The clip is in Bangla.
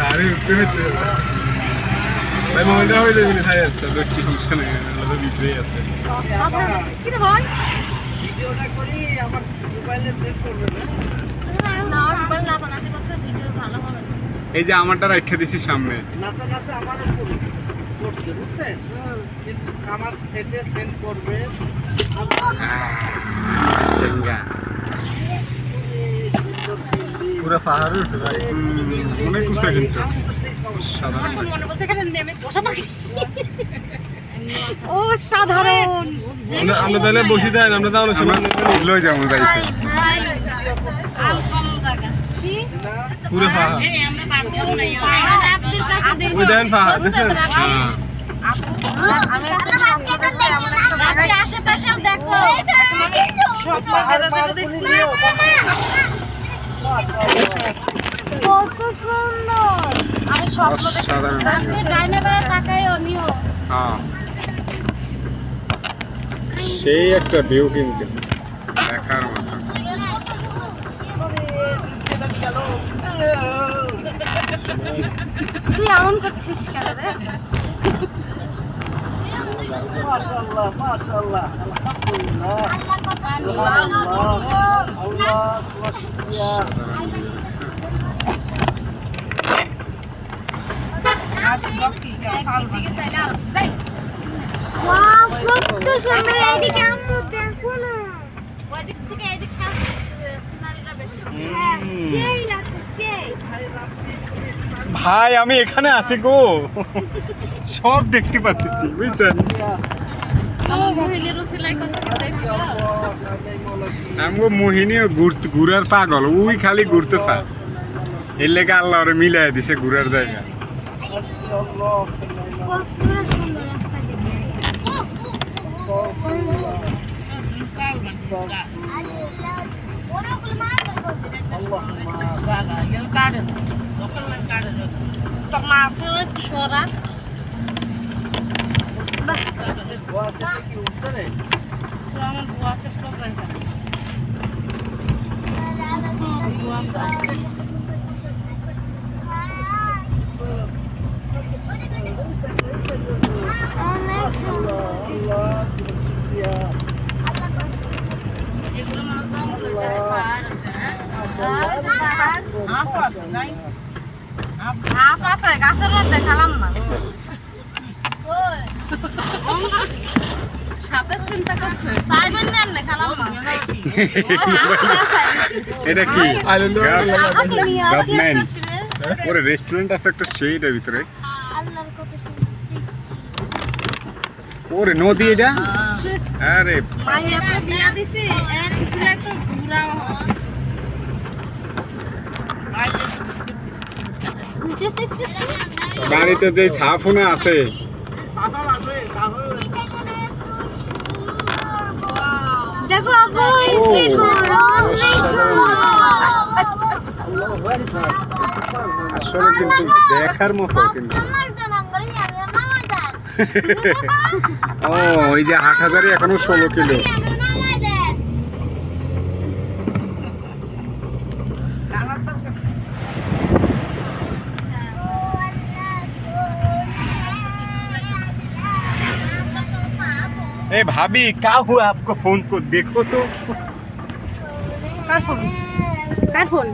গাড়ি উঠতে হচ্ছে ভাই মনটা হয়ে যাবে তাই আচ্ছা দেখছি সমস্যা নেই আলাদা ভিতরেই আছে কি রে ভাই ভিডিওটা করি আমার মোবাইলে সেভ করবে না মোবাইল না বানাতে করছে ভিডিও ভালো হবে এই যে আমারটা রেখে দিছি সামনে নাচা নাচা আমারও করছে বুঝছেন কিন্তু আমার সেটে সেন্ড করবে পুরো পাহাড়ে উঠে ভাই অনেক উঁচা কিন্তু সাধারণ মনে বলছে এখানে নেমে বসে থাকি ও সাধারণ আমরা তাহলে বসে দেন আমরা তাহলে সময় লই যাবো যাইতে আর কম জায়গা কি পুরো পাহাড় এই আমরা বাদ দেব না আমরা আপনাদের কাছে দেখব ওই দেন পাহাড় দেখেন হ্যাঁ আমি একটা আশেপাশে দেখো সব পাহাড় দেখছি কত সুন্দর আমি স্বপ্ন দেখছি অসাধারণ। আপনি ডাইনে বায়ে তাকাইও নিও হ্যাঁ সেই একটা ভিউ কিন্তু দেখার মতো তুই এমন করছিস কেন রে মাশাআল্লাহ মাশাআল্লাহ আলহামদুলিল্লাহ সুবহানাল্লাহ আল্লাহ তোমার শুকরিয়া ওয়াও কত সুন্দর এইদিকে আমরা দেখো না ওইদিক থেকে এইদিক সিনারিটা বেশি সেই লাগছে সেই ভাই আমি এখানে আছি গো সব দেখতে পাচ্ছি বুঝছেন আমগো মোহিনীও ঘুরার পাগল ওই খালি ঘুরতে চায় এর লেগে আল্লাহ ওরে মিলাই দিছে ঘুরার জায়গা কতটা সুন্দর রাস্তা গাছের মধ্যে খেলাম না সাপের চিন্তা করছে সাইবেন না খেলাম না এটা কি গভর্নমেন্ট ওরে রেস্টুরেন্ট আছে একটা সেইটার ভিতরে আল্লাহর কত সুন্দর ওরে নদী এটা আরে মাইয়াকে বিয়া দিছি এর পিছনে তো ঘুরাও বাড়িতে যে ছাফুনা আছে দেখো আপু আসলে কিন্তু দেখার মতো কিন্তু ও ওই যে ৮০০০ এখনো ১৬ কিলো ए भाभी क्या हुआ आपको फोन को देखो तो कार फोन